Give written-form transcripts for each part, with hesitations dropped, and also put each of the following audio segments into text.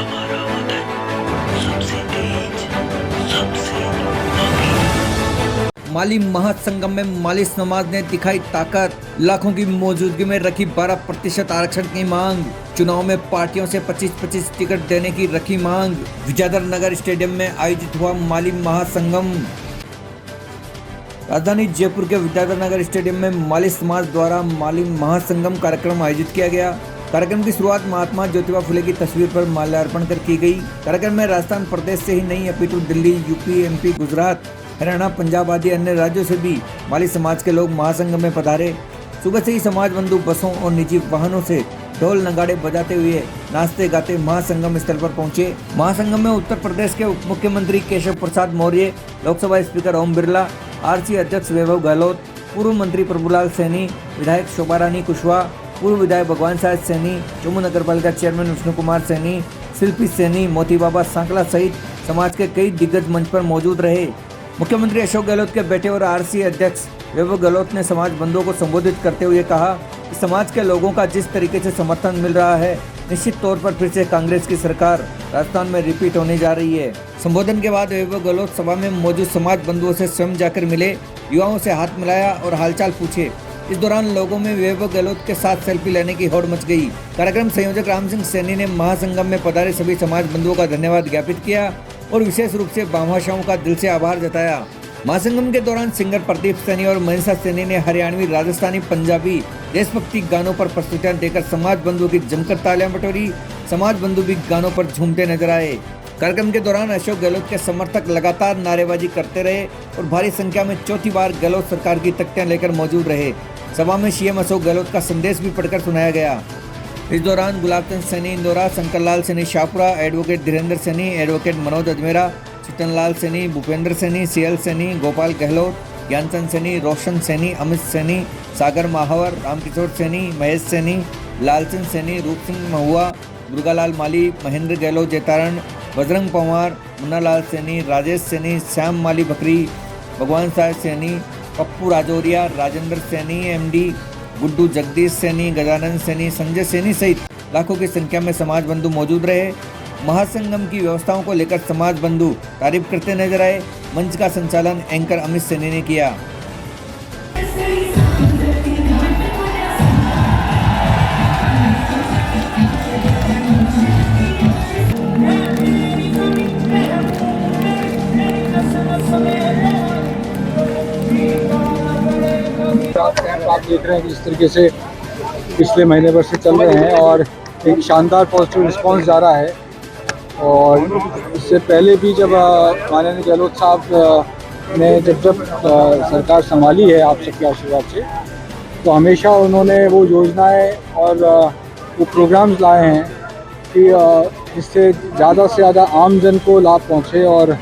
हमारा वतन सबसे तेज, सबसे आगे। माली महासंगम में माली समाज ने दिखाई ताकत, लाखों की मौजूदगी में रखी 12% आरक्षण की मांग, चुनाव में पार्टियों से 25-25 टिकट देने की रखी मांग। विद्याधर नगर स्टेडियम में आयोजित हुआ माली महासंगम। राजधानी जयपुर के विद्याधर नगर स्टेडियम में माली समाज द्वारा माली महासंगम कार्यक्रम आयोजित किया गया। कार्यक्रम की शुरुआत महात्मा ज्योतिबा फुले की तस्वीर पर माल्यार्पण कर की गई। कार्यक्रम में राजस्थान प्रदेश से ही नहीं अपितु दिल्ली, यूपी, एमपी, गुजरात, हरियाणा, पंजाब आदि अन्य राज्यों से भी माली समाज के लोग महासंगम में पधारे। सुबह से ही समाज बंधु बसों और निजी वाहनों से ढोल नगाड़े बजाते हुए नाचते गाते महासंगम स्थल पर पहुंचे। महासंगम में उत्तर प्रदेश के उप मुख्यमंत्री केशव प्रसाद मौर्य, लोकसभा स्पीकर ओम बिरला, आरसी अध्यक्ष वैभव गहलोत, पूर्व मंत्री प्रभुलाल सैनी, विधायक शोभा रानी कुशवाहा, पूर्व विधायक भगवान साहब सैनी, जम्मू नगर पालिका चेयरमैन विष्णु कुमार सैनी, शिल्पी सैनी, मोती बाबा सांकला सहित समाज के कई दिग्गज मंच पर मौजूद रहे। मुख्यमंत्री अशोक गहलोत के बेटे और आरसी अध्यक्ष वैभव गहलोत ने समाज बंधुओं को संबोधित करते हुए कहा कि समाज के लोगों का जिस तरीके से समर्थन मिल रहा है, निश्चित तौर पर फिर से कांग्रेस की सरकार राजस्थान में रिपीट होने जा रही है। संबोधन के बाद वैभव गहलोत सभा में मौजूद समाज बंधुओं से स्वयं जाकर मिले, युवाओं से हाथ मिलाया और हालचाल पूछे। इस दौरान लोगों में वैभव गहलोत के साथ सेल्फी लेने की होड़ मच गई। कार्यक्रम संयोजक राम सिंह सैनी ने महासंगम में पधारे सभी समाज बंधुओं का धन्यवाद ज्ञापित किया और विशेष रूप से भामाशाहों का दिल से आभार जताया। महासंगम के दौरान सिंगर प्रदीप सैनी और मनीषा सैनी ने हरियाणवी, राजस्थानी, पंजाबी देशभक्ति गानों पर प्रस्तुतियां देकर समाज बंधुओं की जमकर तालियां बटोरी। समाज बंधु भी गानों पर झूमते नजर आए। कार्यक्रम के दौरान अशोक गहलोत के समर्थक लगातार नारेबाजी करते रहे और भारी संख्या में चौथी बार गहलोत सरकार की तख्तियां लेकर मौजूद रहे। सभा में सीएम अशोक गहलोत का संदेश भी पढ़कर सुनाया गया। इस दौरान Gulabchand Saini Indaura, Shankarlal Saini Shahpura, advocate Dhirendra Saini, advocate Manoj Ajmera, Chitanlal Saini, Bhupendra Saini, CL Saini, Gopal Gahlot, Gyanchand Saini, Roshan Saini, Amit Saini, Sagar Mahawar, Ramkishore Saini, Mahesh Saini, Lalchand Saini, Roop Singh महुआ, दुर्गालाल माली, महेंद्र गहलोत जैतारण, बजरंग पंवार, मुन्नालाल सैनी, राजेश सैनी, श्याम माली बकरी, भगवान साहब सैनी, पप्पू राजौरिया, राजेंद्र सैनी एमडी, गुड्डू जगदीश सैनी, गजानंद सैनी, संजय सैनी सहित लाखों की संख्या में समाज बंधु मौजूद रहे। महासंगम की व्यवस्थाओं को लेकर समाज बंधु तारीफ करते नजर आए। मंच का संचालन एंकर अमित सैनी ने किया। आप देख रहे हैं कि इस तरीके से पिछले महीने भर से चल रहे हैं और एक शानदार पॉजिटिव रिस्पांस जा रहा है। और इससे पहले भी जब माननीय गहलोत साहब ने जब सरकार संभाली है आप सबके आशीर्वाद से, तो हमेशा उन्होंने वो योजनाएं और वो प्रोग्राम्स लाए हैं कि इससे ज़्यादा से ज़्यादा आम जन को लाभ पहुँचे और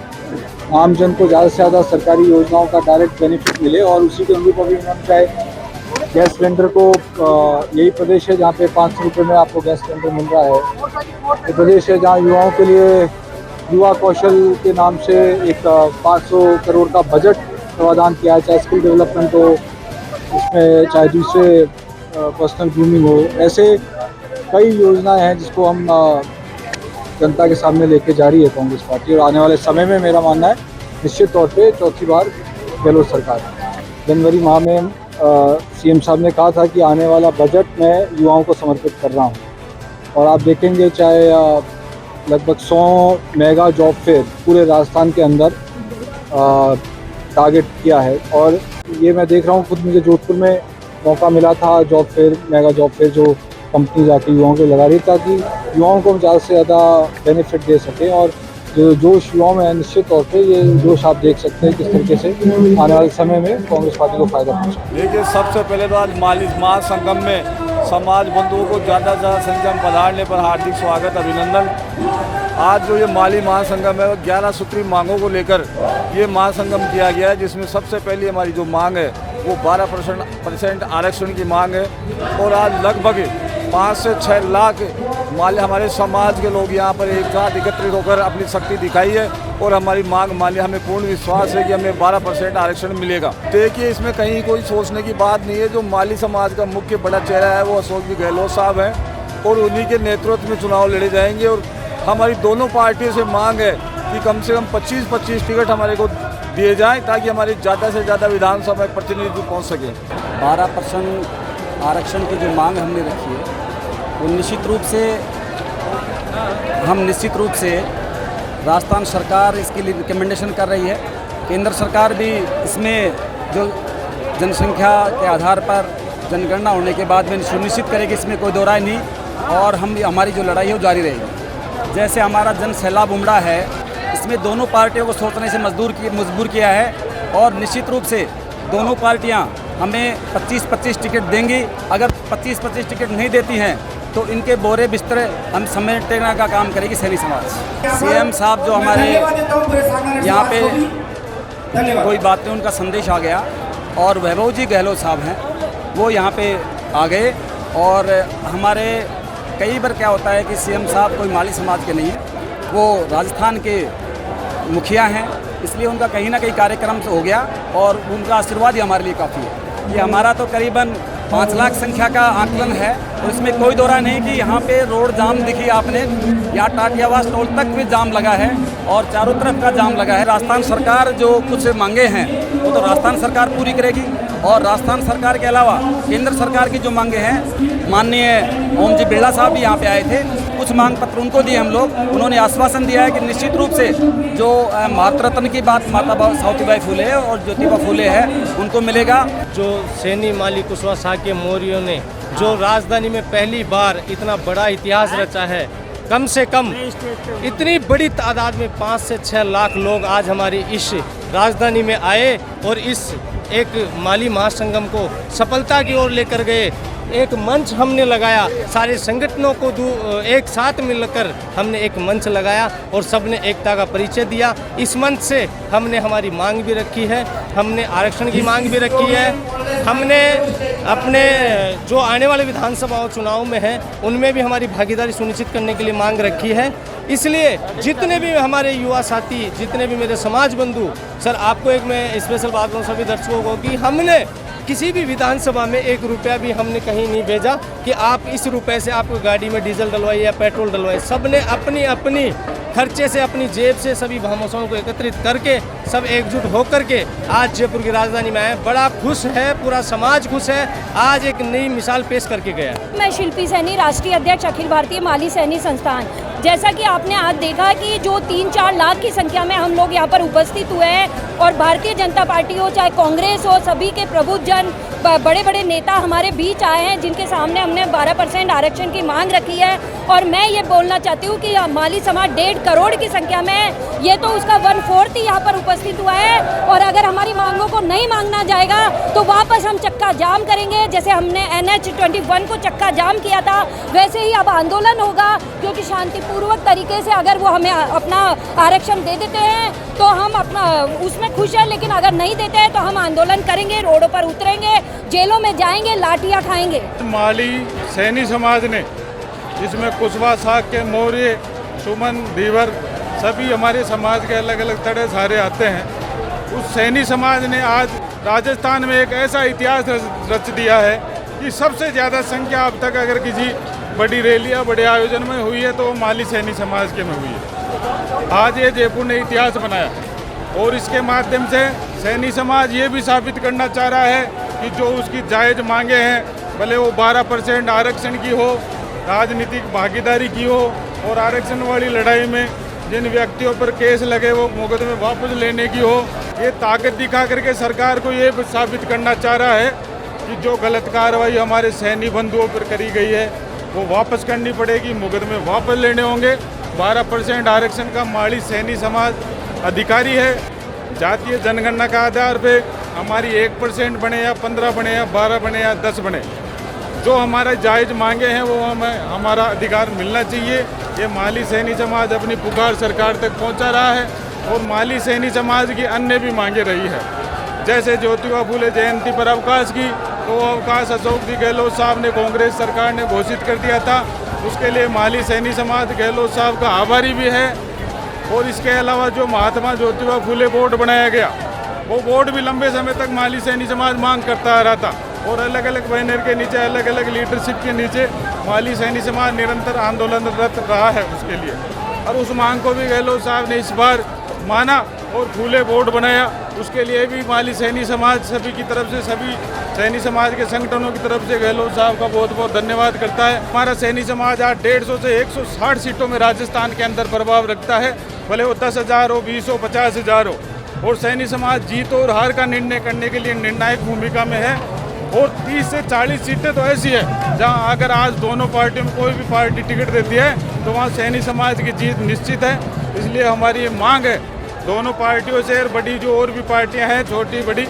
आम जन को ज़्यादा से ज़्यादा सरकारी योजनाओं का डायरेक्ट बेनिफिट मिले। और उसी के अनुरूप अभी उन्होंने चाहे गैस सिलेंडर को यही प्रदेश है जहाँ पे 500 रुपये में आपको गैस सिलेंडर मिल रहा है। ये प्रदेश है जहाँ युवाओं के लिए युवा कौशल के नाम से एक 500 करोड़ का बजट प्रावधान किया है, चाहे स्किल डेवलपमेंट हो, इसमें चाहे दूसरे पर्सनल ग्रूमिंग हो। ऐसे कई योजनाएं हैं जिसको हम जनता के सामने लेके जा रही है कांग्रेस पार्टी। और आने वाले समय में मेरा मानना है निश्चित तौर पे चौथी बार गहलोत सरकार। जनवरी माह में सीएम साहब ने कहा था कि आने वाला बजट मैं युवाओं को समर्पित कर रहा हूँ। और आप देखेंगे चाहे लगभग 100 मेगा जॉब फेयर पूरे राजस्थान के अंदर टारगेट किया है। और ये मैं देख रहा हूँ, खुद मुझे जोधपुर में मौका मिला था job fair, mega job fair जो कंपनी जाके युवाओं को लगा रही, ताकि युवाओं को हम ज़्यादा से ज़्यादा बेनिफिट दे सकें। और जो जोश युवाओं में है, निश्चित तौर पे ये जोश आप देख सकते हैं किस तरीके से आने वाले समय में कांग्रेस पार्टी को फायदा पहुँचा। देखिए, सबसे पहले तो आज माली महासंगम में समाज बंधुओं को ज़्यादा से ज़्यादा संख्या में पधारने पर हार्दिक स्वागत, अभिनंदन। आज जो ये माली महासंगम है, 11 सूत्री मांगों को लेकर ये महासंगम किया गया है, जिसमें सबसे पहली हमारी जो मांग है वो 12% आरक्षण की मांग है। और आज लगभग 5 से 6 लाख हमारे समाज के लोग यहाँ पर एक साथ एकत्रित होकर अपनी शक्ति दिखाई है। और हमारी मांग माली, हमें पूर्ण विश्वास है कि हमें 12% आरक्षण मिलेगा। देखिए, इसमें कहीं कोई सोचने की बात नहीं है। जो माली समाज का मुख्य बड़ा चेहरा है वो अशोक जी गहलोत साहब हैं और उन्हीं के नेतृत्व में चुनाव लड़े जाएंगे। और हमारी दोनों पार्टियों से मांग है कि कम से कम 25-25 टिकट हमारे को दिए जाएं ताकि हमारी ज़्यादा से ज़्यादा विधानसभा में प्रतिनिधि पहुंच सके। 12% आरक्षण की जो मांग हमने रखी है वो निश्चित रूप से राजस्थान सरकार इसके लिए रिकमेंडेशन कर रही है। केंद्र सरकार भी इसमें जो जनसंख्या के आधार पर जनगणना होने के बाद में सुनिश्चित करेगी, इसमें कोई दो राय नहीं, और हमारी जो लड़ाई है वो जारी रहेगी। जैसे हमारा जन सैलाब उमड़ा है, इसमें दोनों पार्टियों को सोचने से मजबूर किया है, और निश्चित रूप से दोनों पार्टियां हमें 25-25 टिकट देंगी। अगर 25-25 टिकट नहीं देती हैं तो इनके बोरे बिस्तर हम समेटने का काम करेगी सैनी समाज। सीएम साहब जो हमारे यहाँ पे कोई बात नहीं, उनका संदेश आ गया, और वैभव जी गहलोत साहब हैं वो यहाँ पे आ गए। और हमारे कई बार क्या होता है कि सीएम साहब कोई माली समाज के नहीं है, वो राजस्थान के मुखिया हैं, इसलिए उनका कहीं ना कहीं कार्यक्रम से हो गया, और उनका आशीर्वाद ही हमारे लिए काफ़ी है। ये हमारा तो करीबन 5 लाख संख्या का आकलन है, और इसमें कोई दो राय नहीं कि यहाँ पे रोड जाम दिखी आपने, यहाँ टाटियावास टोल तक भी जाम लगा है और चारों तरफ का जाम लगा है। राजस्थान सरकार जो कुछ मांगे हैं वो तो राजस्थान सरकार पूरी करेगी, और राजस्थान सरकार के अलावा केंद्र सरकार की जो मांगे हैं, माननीय ओम जी बिरला साहब भी यहाँ पे आए थे, कुछ मांग पत्र उनको दिए हम लोग। उन्होंने आश्वासन दिया है कि निश्चित रूप से जो भारत रत्न की बात माता सावित्रीबाई फुले और ज्योतिबा फुले है उनको मिलेगा। जो सैनी माली कुशवाहा शाह के मौर्यों ने जो राजधानी में पहली बार इतना बड़ा इतिहास रचा है, कम से कम इतनी बड़ी तादाद में 5 से 6 लाख लोग आज हमारी इस राजधानी में आए और इस एक माली महासंगम को सफलता की ओर लेकर गए। एक मंच हमने लगाया, सारे संगठनों को एक साथ मिलकर हमने एक मंच लगाया और सबने एकता का परिचय दिया। इस मंच से हमने हमारी मांग भी रखी है, हमने आरक्षण की मांग भी रखी है, हमने अपने जो आने वाले विधानसभा चुनाव में हैं उनमें भी हमारी भागीदारी सुनिश्चित करने के लिए मांग रखी है। इसलिए जितने भी हमारे युवा साथी, जितने भी मेरे समाज बंधु, सर आपको एक मैं स्पेशल बात बताऊं सभी दर्शकों को कि हमने किसी भी विधानसभा में 1 रुपया भी हमने कहीं नहीं भेजा कि आप इस रुपए से आपको गाड़ी में डीजल डलवाइए या पेट्रोल डलवाइए। सब ने अपनी अपनी खर्चे से, अपनी जेब से सभी भामाशाहों को एकत्रित करके सब एकजुट होकर के आज जयपुर की राजधानी में आए। बड़ा खुश है, पूरा समाज खुश है, आज एक नई मिसाल पेश करके गया। मैं शिल्पी सैनी, राष्ट्रीय अध्यक्ष अखिल भारतीय माली सैनी संस्थान। जैसा कि आपने आज देखा कि जो 3-4 लाख की संख्या में हम लोग यहाँ पर उपस्थित हुए हैं, और भारतीय जनता पार्टी हो चाहे कांग्रेस हो, सभी के प्रबुद्धजन, बड़े बड़े नेता हमारे बीच आए हैं, जिनके सामने हमने 12% आरक्षण की मांग रखी है। और मैं ये बोलना चाहती हूँ कि माली समाज 1.5 करोड़ की संख्या में, ये तो उसका 1/4 ही यहाँ पर उपस्थित हुआ है, और अगर हमारी मांगों को नहीं मांगना जाएगा तो वापस हम चक्का जाम करेंगे। जैसे हमने NH-21 को चक्का जाम किया था, वैसे ही अब आंदोलन होगा, क्योंकि शांतिपूर्वक तरीके से अगर वो हमें अपना आरक्षण दे देते हैं तो हम अपना उसमें खुश हैं, लेकिन अगर नहीं देते हैं तो हम आंदोलन करेंगे, रोडों पर उतरेंगे, जेलों में जाएंगे, लाठियाँ खाएंगे। माली सैनी समाज ने, जिसमें कुशवाहा शाह के मौर्य, सुमन, धीवर, सभी हमारे समाज के अलग अलग तरह सारे आते हैं, उस सैनी समाज ने आज राजस्थान में एक ऐसा इतिहास रच दिया है कि सबसे ज़्यादा संख्या अब तक अगर किसी बड़ी रैली या बड़े आयोजन में हुई है तो वो माली सैनी समाज के में हुई है। आज ये जयपुर ने इतिहास बनाया, और इसके माध्यम से सैनी समाज ये भी साबित करना चाह रहा है कि जो उसकी जायज़ मांगे हैं, भले वो 12% आरक्षण की हो, राजनीतिक भागीदारी की हो, और आरक्षण वाली लड़ाई में जिन व्यक्तियों पर केस लगे वो मुकदमे वापस लेने की हो, ये ताकत दिखा करके सरकार को ये साबित करना चाह रहा है कि जो गलत कार्रवाई हमारे सैनी बंधुओं पर करी गई है वो वापस करनी पड़ेगी, मुकदमे वापस लेने होंगे। 12% आरक्षण का माली सैनी समाज अधिकारी है। जातीय जनगणना के आधार पे हमारी 1% बने या 15 बने या 12 बने या 10 बने, जो हमारा जायज़ मांगे हैं वो हमें हमारा अधिकार मिलना चाहिए। ये माली सैनी समाज अपनी पुकार सरकार तक पहुंचा रहा है, और माली सैनी समाज की अन्य भी मांगे रही है। जैसे ज्योतिबा फुले जयंती पर अवकाश की, तो अवकाश अशोक जी गहलोत साहब ने, कांग्रेस सरकार ने घोषित कर दिया था, उसके लिए माली सैनी समाज गहलोत साहब का आभारी भी है। और इसके अलावा जो महात्मा ज्योतिबा फुले बोर्ड बनाया गया, वो बोर्ड भी लंबे समय तक माली सैनी समाज मांग करता आ रहा था, और अलग अलग बैनर के नीचे, अलग अलग लीडरशिप के नीचे माली सैनी समाज निरंतर आंदोलनरत रहा है उसके लिए। और उस मांग को भी गहलोत साहब ने इस बार माना और खुले बोर्ड बनाया। उसके लिए भी माली सैनी समाज सभी की तरफ से, सभी सैनी समाज के संगठनों की तरफ से गहलोत साहब का बहुत बहुत धन्यवाद करता है। हमारा सैनी समाज आज 150 से 160 सीटों में राजस्थान के अंदर प्रभाव रखता है, भले वो 10,000 हो, 20 हो, 50,000 हो। और सैनी समाज जीत और हार का निर्णय करने के लिए निर्णायक भूमिका में है। और 30 से 40 सीटें तो ऐसी है जहां अगर आज दोनों पार्टियों में कोई भी पार्टी टिकट देती है तो वहां सैनी समाज की जीत निश्चित है। इसलिए हमारी ये मांग है दोनों पार्टियों से, बड़ी जो और भी पार्टियां हैं छोटी बड़ी,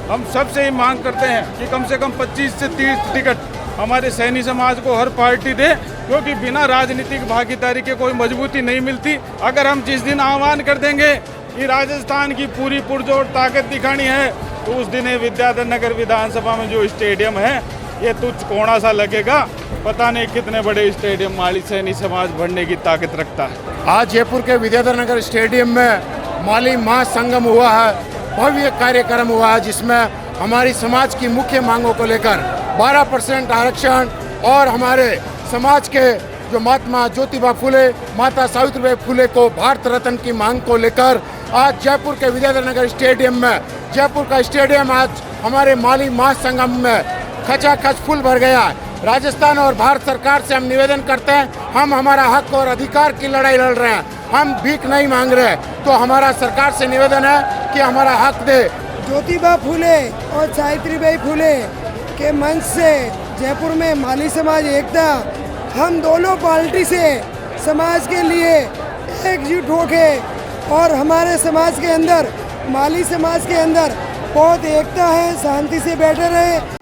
हम सबसे ही मांग करते हैं कि कम से कम 25 से 30 टिकट हमारे सैनी समाज को हर पार्टी दे, क्योंकि बिना राजनीतिक भागीदारी के कोई मजबूती नहीं मिलती। अगर हम जिस दिन आह्वान कर देंगे कि राजस्थान की पूरी पुरजोर ताकत दिखानी है तो उस दिन विद्याधर नगर विधानसभा में जो स्टेडियम है ये तुच्छ कोना सा लगेगा। पता नहीं कितने बड़े स्टेडियम माली सैनी समाज भरने की ताकत रखता है। आज जयपुर के विद्याधर नगर स्टेडियम में माली महासंगम हुआ है, भव्य कार्यक्रम हुआ है जिसमें हमारी समाज की मुख्य मांगों को लेकर 12% आरक्षण और हमारे समाज के जो महात्मा ज्योतिबा फुले, माता सावित्रीबाई फुले को भारत रत्न की मांग को लेकर आज जयपुर के विद्याधर नगर स्टेडियम में, जयपुर का स्टेडियम आज हमारे माली महासंगम में खचाखच फुल भर गया है। राजस्थान और भारत सरकार से हम निवेदन करते हैं, हम हमारा हक और अधिकार की लड़ाई लड़ रहे हैं, हम भीख नहीं मांग रहे, तो हमारा सरकार से निवेदन है कि हमारा हक दे। ज्योतिबा फुले और सावित्रीबाई फुले के मंच से जयपुर में माली समाज एकता, हम दोनों पार्टी से समाज के लिए एकजुट होके और हमारे समाज के अंदर, माली समाज के अंदर बहुत एकता है, शांति से बैठे रहे।